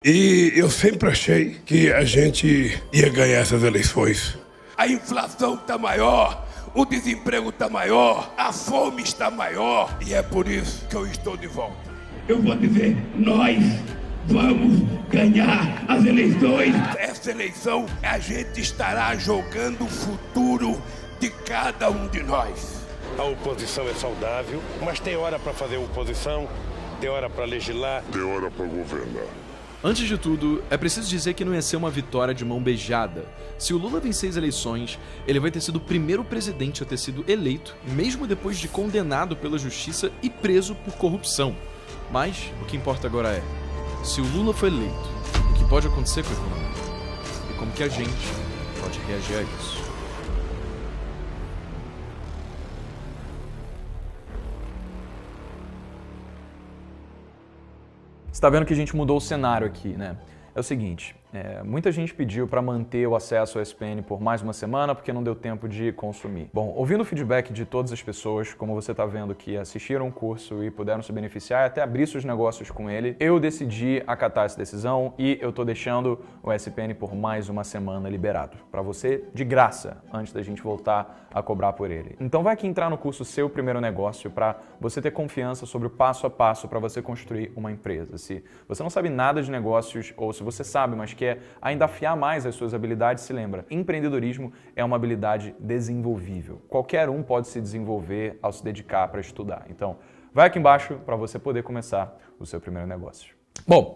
E eu sempre achei que a gente ia ganhar essas eleições. A inflação está maior, o desemprego está maior, a fome está maior. E é por isso que eu estou de volta. Eu vou dizer, nós vamos ganhar as eleições. Essa eleição, a gente estará jogando o futuro de cada um de nós. A oposição é saudável, mas tem hora para fazer oposição, tem hora para legislar, tem hora para governar. Antes de tudo, é preciso dizer que não ia ser uma vitória de mão beijada. Se o Lula vencer as eleições, ele vai ter sido o primeiro presidente a ter sido eleito, mesmo depois de condenado pela justiça e preso por corrupção. Mas o que importa agora é, se o Lula foi eleito, o que pode acontecer com a economia? E como que a gente pode reagir a isso? Você tá vendo que a gente mudou o cenário aqui, né? É o seguinte, muita gente pediu para manter o acesso ao SPN por mais uma semana porque não deu tempo de consumir. Bom, ouvindo o feedback de todas as pessoas, como você tá vendo que assistiram o curso e puderam se beneficiar e até abrir seus negócios com ele, eu decidi acatar essa decisão e eu tô deixando o SPN por mais uma semana liberado, para você de graça, antes da gente voltar a cobrar por ele. Então vai aqui entrar no curso Seu Primeiro Negócio para você ter confiança sobre o passo a passo para você construir uma empresa. Se você não sabe nada de negócios ou se você sabe, mas quer ainda afiar mais as suas habilidades, se lembra, empreendedorismo é uma habilidade desenvolvível. Qualquer um pode se desenvolver ao se dedicar para estudar. Então, vai aqui embaixo para você poder começar o seu primeiro negócio. Bom,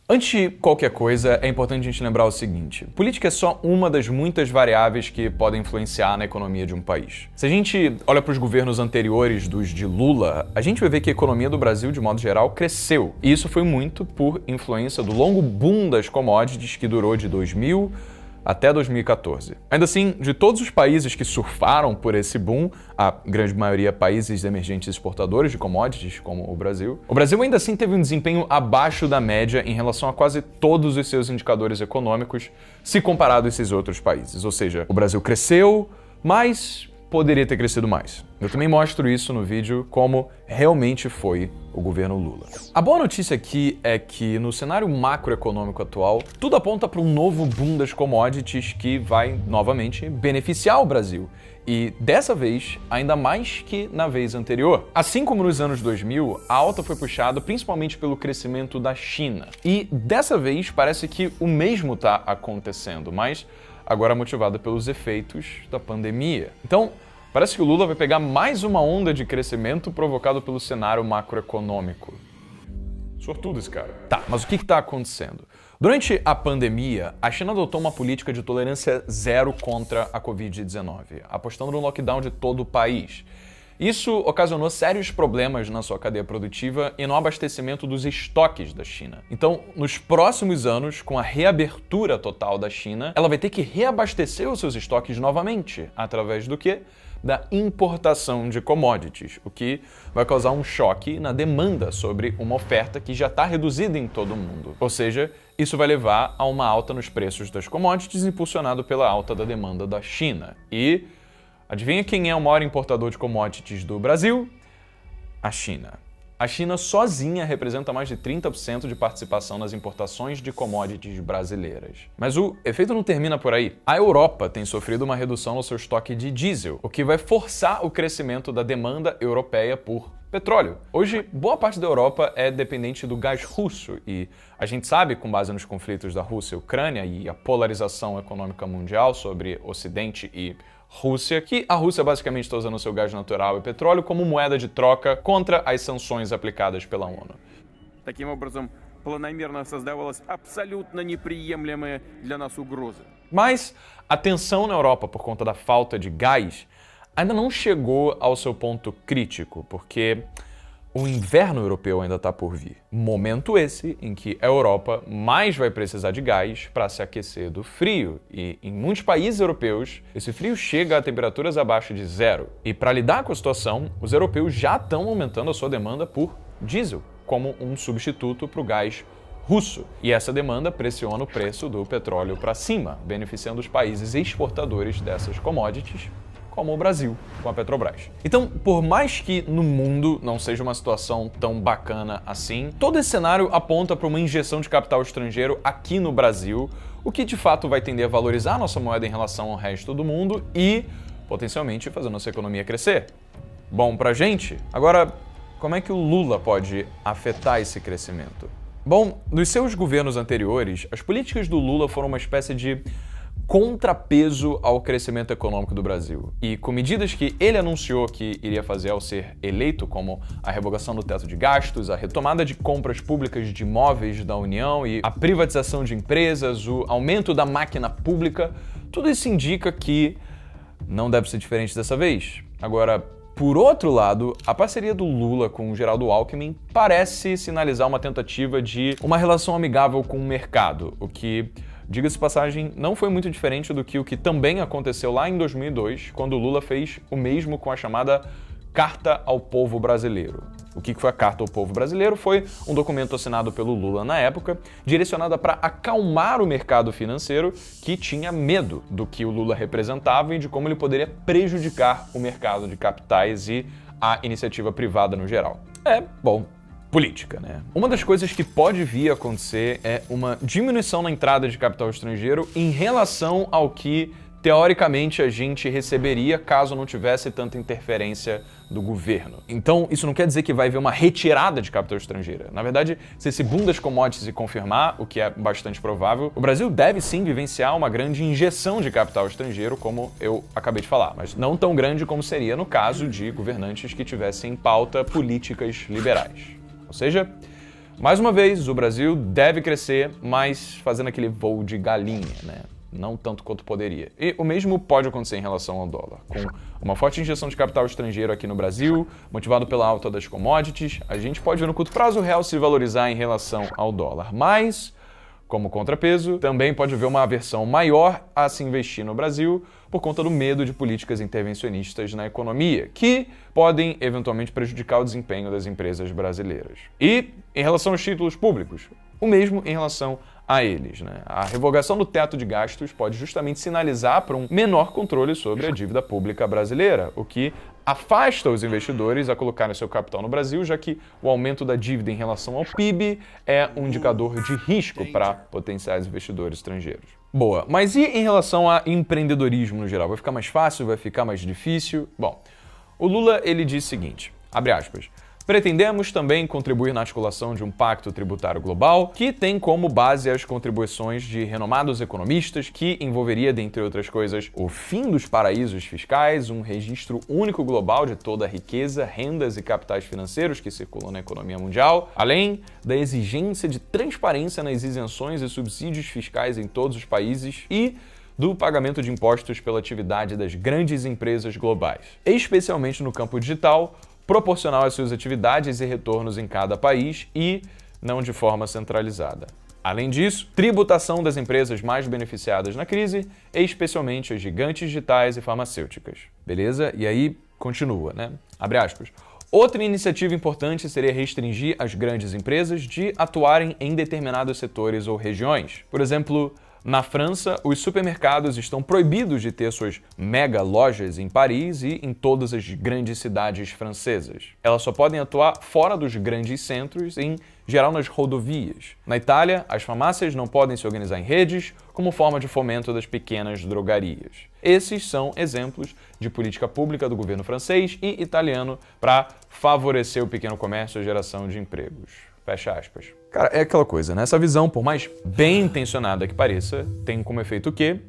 antes de qualquer coisa, é importante a gente lembrar o seguinte: política é só uma das muitas variáveis que podem influenciar na economia de um país. Se a gente olha para os governos anteriores dos de Lula, a gente vai ver que a economia do Brasil, de modo geral, cresceu. E isso foi muito por influência do longo boom das commodities que durou de 2000 até 2014. Ainda assim, de todos os países que surfaram por esse boom, a grande maioria países emergentes exportadores de commodities, como o Brasil ainda assim teve um desempenho abaixo da média em relação a quase todos os seus indicadores econômicos, se comparado a esses outros países. Ou seja, o Brasil cresceu, mas poderia ter crescido mais. Eu também mostro isso no vídeo como realmente foi o governo Lula. A boa notícia aqui é que no cenário macroeconômico atual, tudo aponta para um novo boom das commodities que vai novamente beneficiar o Brasil. E dessa vez, ainda mais que na vez anterior. Assim como nos anos 2000, a alta foi puxada principalmente pelo crescimento da China. E dessa vez parece que o mesmo está acontecendo, mas agora motivada pelos efeitos da pandemia. Então, parece que o Lula vai pegar mais uma onda de crescimento provocado pelo cenário macroeconômico. Sortudo esse cara. Tá, mas o que está acontecendo? Durante a pandemia, a China adotou uma política de tolerância zero contra a Covid-19, apostando no lockdown de todo o país. Isso ocasionou sérios problemas na sua cadeia produtiva e no abastecimento dos estoques da China. Então, nos próximos anos, com a reabertura total da China, ela vai ter que reabastecer os seus estoques novamente, através do quê? Da importação de commodities, o que vai causar um choque na demanda sobre uma oferta que já está reduzida em todo o mundo. Ou seja, isso vai levar a uma alta nos preços das commodities, impulsionado pela alta da demanda da China. E adivinha quem é o maior importador de commodities do Brasil? A China. A China sozinha representa mais de 30% de participação nas importações de commodities brasileiras. Mas o efeito não termina por aí. A Europa tem sofrido uma redução no seu estoque de diesel, o que vai forçar o crescimento da demanda europeia por petróleo. Hoje, boa parte da Europa é dependente do gás russo e a gente sabe, com base nos conflitos da Rússia e Ucrânia e a polarização econômica mundial sobre Ocidente e Rússia, que a Rússia basicamente está usando o seu gás natural e petróleo como moeda de troca contra as sanções aplicadas pela ONU. Таким образом, планомерно создавалась абсолютно неприемлемая для нас угроза. Mas a tensão na Europa por conta da falta de gás ainda não chegou ao seu ponto crítico, porque o inverno europeu ainda está por vir. Momento esse em que a Europa mais vai precisar de gás para se aquecer do frio. E em muitos países europeus, esse frio chega a temperaturas abaixo de zero. E para lidar com a situação, os europeus já estão aumentando a sua demanda por diesel, como um substituto para o gás russo. E essa demanda pressiona o preço do petróleo para cima, beneficiando os países exportadores dessas commodities, como o Brasil, com a Petrobras. Então, por mais que no mundo não seja uma situação tão bacana assim, todo esse cenário aponta para uma injeção de capital estrangeiro aqui no Brasil, o que de fato vai tender a valorizar a nossa moeda em relação ao resto do mundo e, potencialmente, fazer nossa economia crescer. Bom pra gente? Agora, como é que o Lula pode afetar esse crescimento? Bom, nos seus governos anteriores, as políticas do Lula foram uma espécie de contrapeso ao crescimento econômico do Brasil. E com medidas que ele anunciou que iria fazer ao ser eleito, como a revogação do teto de gastos, a retomada de compras públicas de imóveis da União e a privatização de empresas, o aumento da máquina pública, tudo isso indica que não deve ser diferente dessa vez. Agora, por outro lado, a parceria do Lula com o Geraldo Alckmin parece sinalizar uma tentativa de uma relação amigável com o mercado, o que, diga-se de passagem, não foi muito diferente do que o que também aconteceu lá em 2002, quando o Lula fez o mesmo com a chamada Carta ao Povo Brasileiro. O que foi a Carta ao Povo Brasileiro? Foi um documento assinado pelo Lula na época, direcionada para acalmar o mercado financeiro que tinha medo do que o Lula representava e de como ele poderia prejudicar o mercado de capitais e a iniciativa privada no geral. Bom, política, né? Uma das coisas que pode vir a acontecer é uma diminuição na entrada de capital estrangeiro em relação ao que teoricamente a gente receberia caso não tivesse tanta interferência do governo. Então, isso não quer dizer que vai haver uma retirada de capital estrangeira. Na verdade, se esse boom das commodities se confirmar, o que é bastante provável, o Brasil deve sim vivenciar uma grande injeção de capital estrangeiro, como eu acabei de falar, mas não tão grande como seria no caso de governantes que tivessem em pauta políticas liberais. Ou seja, mais uma vez, o Brasil deve crescer, mas fazendo aquele voo de galinha, né? Não tanto quanto poderia. E o mesmo pode acontecer em relação ao dólar. Com uma forte injeção de capital estrangeiro aqui no Brasil, motivado pela alta das commodities, a gente pode ver no curto prazo o real se valorizar em relação ao dólar. Mas, como contrapeso, também pode haver uma aversão maior a se investir no Brasil por conta do medo de políticas intervencionistas na economia, que podem eventualmente prejudicar o desempenho das empresas brasileiras. E, em relação aos títulos públicos, o mesmo em relação a eles, né? A revogação do teto de gastos pode justamente sinalizar para um menor controle sobre a dívida pública brasileira, o que afasta os investidores a colocarem seu capital no Brasil, já que o aumento da dívida em relação ao PIB é um indicador de risco para potenciais investidores estrangeiros. Boa, mas e em relação a empreendedorismo no geral? Vai ficar mais fácil? Vai ficar mais difícil? Bom, o Lula ele diz o seguinte, abre aspas, pretendemos também contribuir na articulação de um pacto tributário global que tem como base as contribuições de renomados economistas que envolveria, dentre outras coisas, o fim dos paraísos fiscais, um registro único global de toda a riqueza, rendas e capitais financeiros que circulam na economia mundial, além da exigência de transparência nas isenções e subsídios fiscais em todos os países e do pagamento de impostos pela atividade das grandes empresas globais, especialmente no campo digital, proporcional às suas atividades e retornos em cada país e não de forma centralizada. Além disso, tributação das empresas mais beneficiadas na crise, especialmente as gigantes digitais e farmacêuticas. Beleza? E aí, continua, né? Abre aspas. Outra iniciativa importante seria restringir as grandes empresas de atuarem em determinados setores ou regiões. Por exemplo, na França, os supermercados estão proibidos de ter suas mega lojas em Paris e em todas as grandes cidades francesas. Elas só podem atuar fora dos grandes centros, em geral nas rodovias. Na Itália, as farmácias não podem se organizar em redes como forma de fomento das pequenas drogarias. Esses são exemplos de política pública do governo francês e italiano para favorecer o pequeno comércio e a geração de empregos. Fecha aspas. Cara, é aquela coisa, né? Essa visão, por mais bem intencionada que pareça, tem como efeito o quê?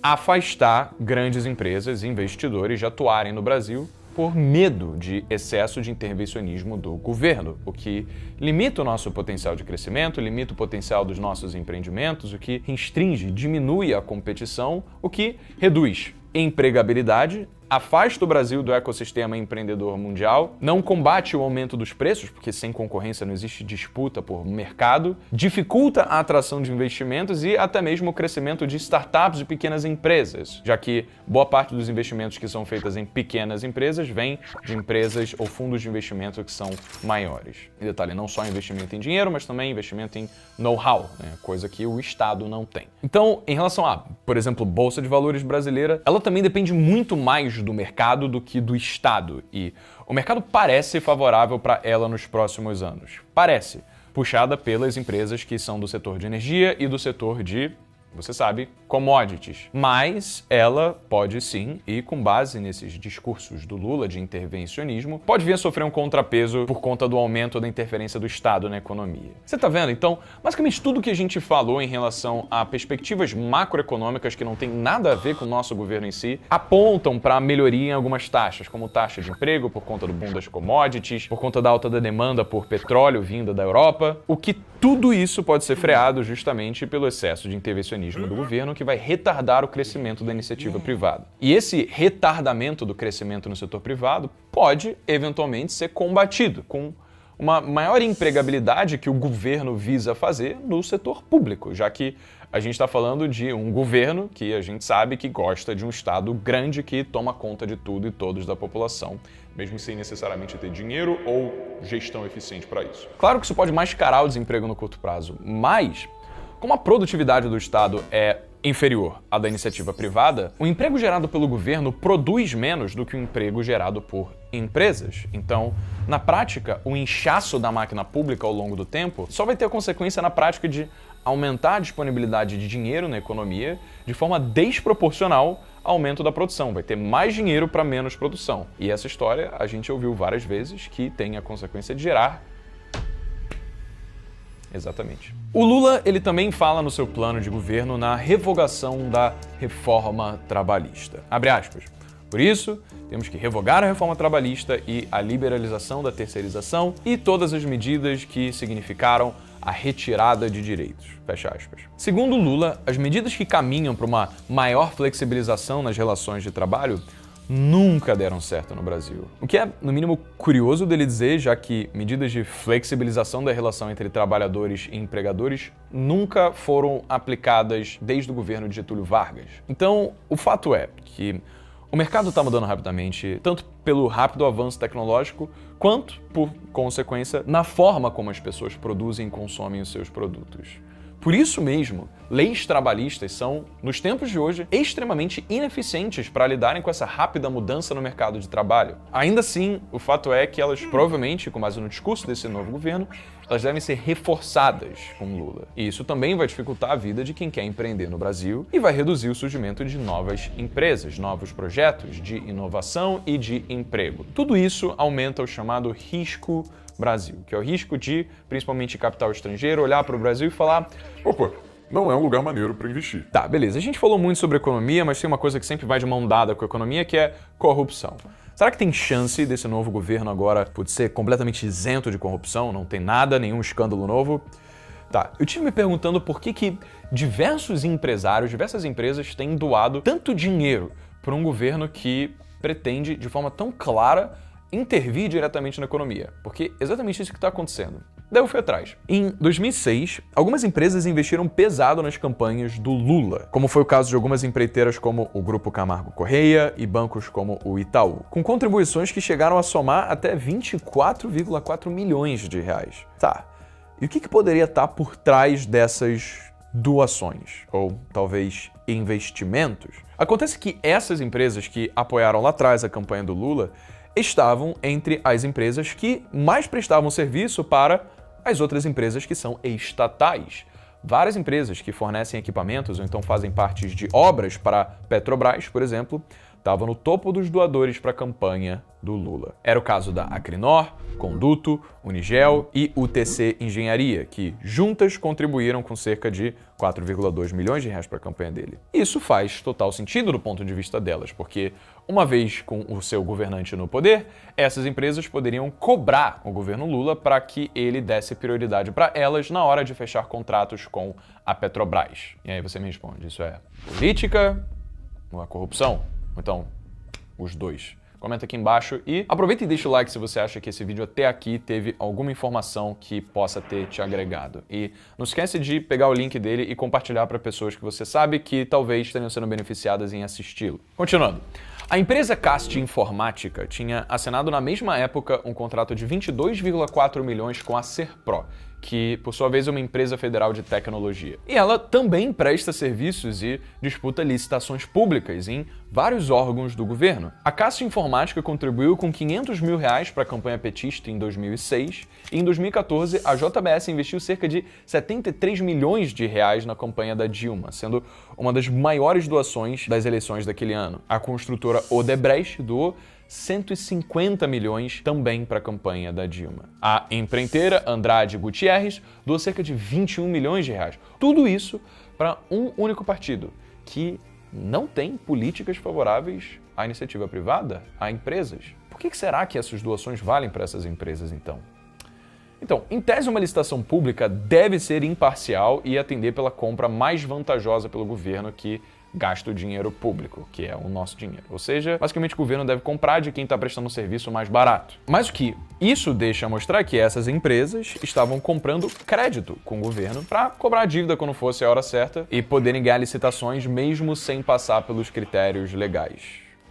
Afastar grandes empresas e investidores de atuarem no Brasil por medo de excesso de intervencionismo do governo, o que limita o nosso potencial de crescimento, limita o potencial dos nossos empreendimentos, o que restringe, diminui a competição, o que reduz empregabilidade, afasta o Brasil do ecossistema empreendedor mundial, não combate o aumento dos preços, porque sem concorrência não existe disputa por mercado, dificulta a atração de investimentos e até mesmo o crescimento de startups e pequenas empresas, já que boa parte dos investimentos que são feitos em pequenas empresas vem de empresas ou fundos de investimento que são maiores. Em detalhe, não só investimento em dinheiro, mas também investimento em know-how, né? Coisa que o Estado não tem. Então, em relação a por exemplo, Bolsa de Valores brasileira, ela também depende muito mais do mercado do que do Estado. E o mercado parece favorável para ela nos próximos anos. Parece. Puxada pelas empresas que são do setor de energia e do setor de, você sabe, commodities. Mas ela pode sim, e com base nesses discursos do Lula de intervencionismo, pode vir a sofrer um contrapeso por conta do aumento da interferência do Estado na economia. Você tá vendo? Então, basicamente tudo que a gente falou em relação a perspectivas macroeconômicas que não tem nada a ver com o nosso governo em si, apontam para melhoria em algumas taxas, como taxa de emprego por conta do boom das commodities, por conta da alta da demanda por petróleo vinda da Europa, o que tudo isso pode ser freado justamente pelo excesso de intervencionismo do governo, que vai retardar o crescimento da iniciativa privada. E esse retardamento do crescimento no setor privado pode, eventualmente, ser combatido com uma maior empregabilidade que o governo visa fazer no setor público, já que a gente está falando de um governo que a gente sabe que gosta de um Estado grande que toma conta de tudo e todos da população, mesmo sem necessariamente ter dinheiro ou gestão eficiente para isso. Claro que isso pode mascarar o desemprego no curto prazo, mas como a produtividade do Estado é inferior à da iniciativa privada, o emprego gerado pelo governo produz menos do que o emprego gerado por empresas. Então, na prática, o inchaço da máquina pública ao longo do tempo só vai ter a consequência na prática de aumentar a disponibilidade de dinheiro na economia de forma desproporcional ao aumento da produção. Vai ter mais dinheiro para menos produção. E essa história a gente ouviu várias vezes, que tem a consequência de gerar. Exatamente. O Lula, ele também fala no seu plano de governo na revogação da reforma trabalhista. Abre aspas. Por isso, temos que revogar a reforma trabalhista e a liberalização da terceirização e todas as medidas que significaram a retirada de direitos. Fecha aspas. Segundo Lula, as medidas que caminham para uma maior flexibilização nas relações de trabalho nunca deram certo no Brasil. O que é, no mínimo, curioso dele dizer, já que medidas de flexibilização da relação entre trabalhadores e empregadores nunca foram aplicadas desde o governo de Getúlio Vargas. Então, o fato é que o mercado está mudando rapidamente, tanto pelo rápido avanço tecnológico, quanto, por consequência, na forma como as pessoas produzem e consomem os seus produtos. Por isso mesmo, leis trabalhistas são, nos tempos de hoje, extremamente ineficientes para lidarem com essa rápida mudança no mercado de trabalho. Ainda assim, o fato é que elas provavelmente, com base no discurso desse novo governo, elas devem ser reforçadas com Lula. E isso também vai dificultar a vida de quem quer empreender no Brasil e vai reduzir o surgimento de novas empresas, novos projetos de inovação e de emprego. Tudo isso aumenta o chamado risco Brasil, que é o risco de, principalmente capital estrangeiro, olhar para o Brasil e falar: opa, não é um lugar maneiro para investir. Tá, beleza. A gente falou muito sobre economia, mas tem uma coisa que sempre vai de mão dada com a economia, que é corrupção. Será que tem chance desse novo governo agora ser completamente isento de corrupção? Não tem nada, nenhum escândalo novo? Tá, eu tive me perguntando por que diversos empresários, diversas empresas têm doado tanto dinheiro para um governo que pretende, de forma tão clara, intervir diretamente na economia, porque é exatamente isso que está acontecendo. Daí eu fui atrás. Em 2006, algumas empresas investiram pesado nas campanhas do Lula, como foi o caso de algumas empreiteiras como o Grupo Camargo Correia e bancos como o Itaú, com contribuições que chegaram a somar até 24,4 milhões de reais. Tá, e o que poderia estar por trás dessas doações, ou talvez investimentos? Acontece que essas empresas que apoiaram lá atrás a campanha do Lula estavam entre as empresas que mais prestavam serviço para as outras empresas que são estatais. Várias empresas que fornecem equipamentos ou então fazem parte de obras para Petrobras, por exemplo, estavam no topo dos doadores para a campanha do Lula. Era o caso da Acrinor, Conduto, Unigel e UTC Engenharia, que juntas contribuíram com cerca de 4,2 milhões de reais para a campanha dele. Isso faz total sentido do ponto de vista delas, porque uma vez com o seu governante no poder, essas empresas poderiam cobrar o governo Lula para que ele desse prioridade para elas na hora de fechar contratos com a Petrobras. E aí você me responde, isso é política ou é corrupção? Então, os dois. Comenta aqui embaixo e aproveita e deixa o like se você acha que esse vídeo até aqui teve alguma informação que possa ter te agregado. E não esquece de pegar o link dele e compartilhar para pessoas que você sabe que talvez tenham sendo beneficiadas em assisti-lo. Continuando. A empresa Cast Informática tinha assinado na mesma época um contrato de 22,4 milhões com a Serpro, que, por sua vez, é uma empresa federal de tecnologia. E ela também presta serviços e disputa licitações públicas em vários órgãos do governo. A Caixa Informática contribuiu com R$500 mil para a campanha petista em 2006 e em 2014 a JBS investiu cerca de R$73 milhões na campanha da Dilma, sendo uma das maiores doações das eleições daquele ano. A construtora Odebrecht doou 150 milhões também para a campanha da Dilma. A empreiteira Andrade Gutierrez doou cerca de R$21 milhões. Tudo isso para um único partido, que não tem políticas favoráveis à iniciativa privada, a empresas. Por que será que essas doações valem para essas empresas, então? Então, em tese, uma licitação pública deve ser imparcial e atender pela compra mais vantajosa pelo governo que gasta o dinheiro público, que é o nosso dinheiro. Ou seja, basicamente o governo deve comprar de quem está prestando um serviço mais barato. Mas o que isso deixa mostrar é que essas empresas estavam comprando crédito com o governo para cobrar a dívida quando fosse a hora certa e poderem ganhar licitações mesmo sem passar pelos critérios legais.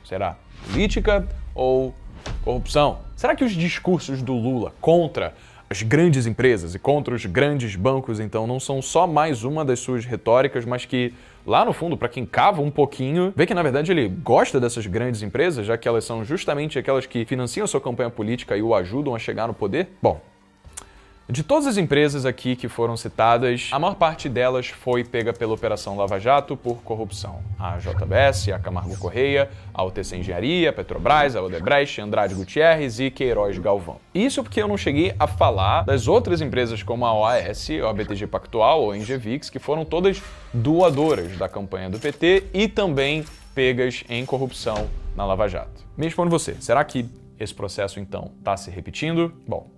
Será política ou corrupção? Será que os discursos do Lula contra as grandes empresas e contra os grandes bancos, então, não são só mais uma das suas retóricas, mas que, lá no fundo, para quem cava um pouquinho, vê que, na verdade, ele gosta dessas grandes empresas, já que elas são justamente aquelas que financiam a sua campanha política e o ajudam a chegar no poder? Bom, de todas as empresas aqui que foram citadas, a maior parte delas foi pega pela Operação Lava Jato por corrupção. A JBS, a Camargo Correia, a UTC Engenharia, a Petrobras, a Odebrecht, Andrade Gutierrez e Queiroz Galvão. Isso porque eu não cheguei a falar das outras empresas como a OAS, a BTG Pactual ou a Engevix, que foram todas doadoras da campanha do PT e também pegas em corrupção na Lava Jato. Me responde você, será que esse processo então está se repetindo? Bom,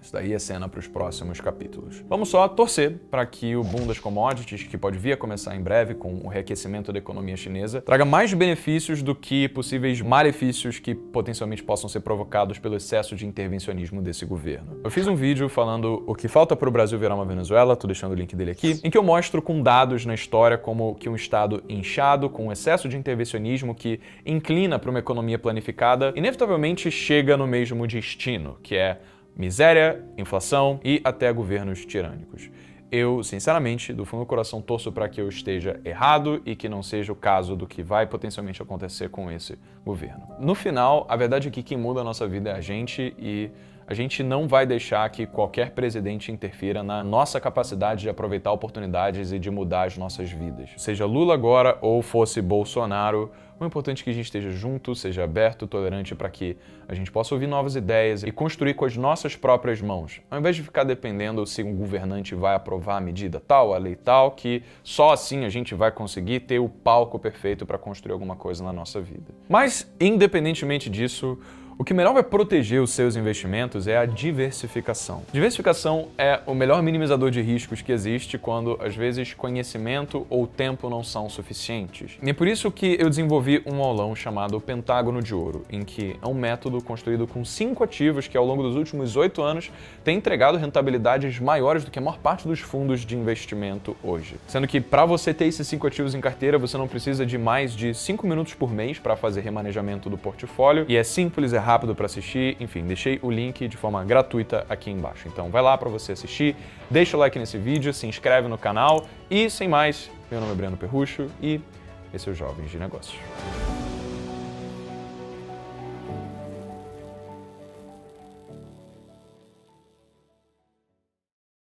isso daí é cena para os próximos capítulos. Vamos só torcer para que o boom das commodities, que pode vir a começar em breve com o reaquecimento da economia chinesa, traga mais benefícios do que possíveis malefícios que potencialmente possam ser provocados pelo excesso de intervencionismo desse governo. Eu fiz um vídeo falando o que falta para o Brasil virar uma Venezuela, tô deixando o link dele aqui, em que eu mostro com dados na história como que um estado inchado, com excesso de intervencionismo que inclina para uma economia planificada, inevitavelmente chega no mesmo destino, que é miséria, inflação e até governos tirânicos. Eu, sinceramente, do fundo do coração, torço para que eu esteja errado e que não seja o caso do que vai potencialmente acontecer com esse governo. No final, a verdade é que quem muda a nossa vida é a gente e a gente não vai deixar que qualquer presidente interfira na nossa capacidade de aproveitar oportunidades e de mudar as nossas vidas. Seja Lula agora ou fosse Bolsonaro, o importante é que a gente esteja junto, seja aberto, tolerante para que a gente possa ouvir novas ideias e construir com as nossas próprias mãos, ao invés de ficar dependendo se um governante vai aprovar a medida tal, a lei tal, que só assim a gente vai conseguir ter o palco perfeito para construir alguma coisa na nossa vida. Mas, independentemente disso, o que melhor vai proteger os seus investimentos é a diversificação. Diversificação é o melhor minimizador de riscos que existe quando, às vezes, conhecimento ou tempo não são suficientes. E é por isso que eu desenvolvi um aulão chamado Pentágono de Ouro, em que é um método construído com 5 ativos que, ao longo dos últimos 8 anos, tem entregado rentabilidades maiores do que a maior parte dos fundos de investimento hoje. Sendo que, para você ter esses 5 ativos em carteira, você não precisa de mais de 5 minutos por mês para fazer remanejamento do portfólio, e é simples, é rápido para assistir, enfim, deixei o link de forma gratuita aqui embaixo. Então vai lá para você assistir, deixa o like nesse vídeo, se inscreve no canal e, sem mais, meu nome é Breno Perrucho e esse é o Jovens de Negócios.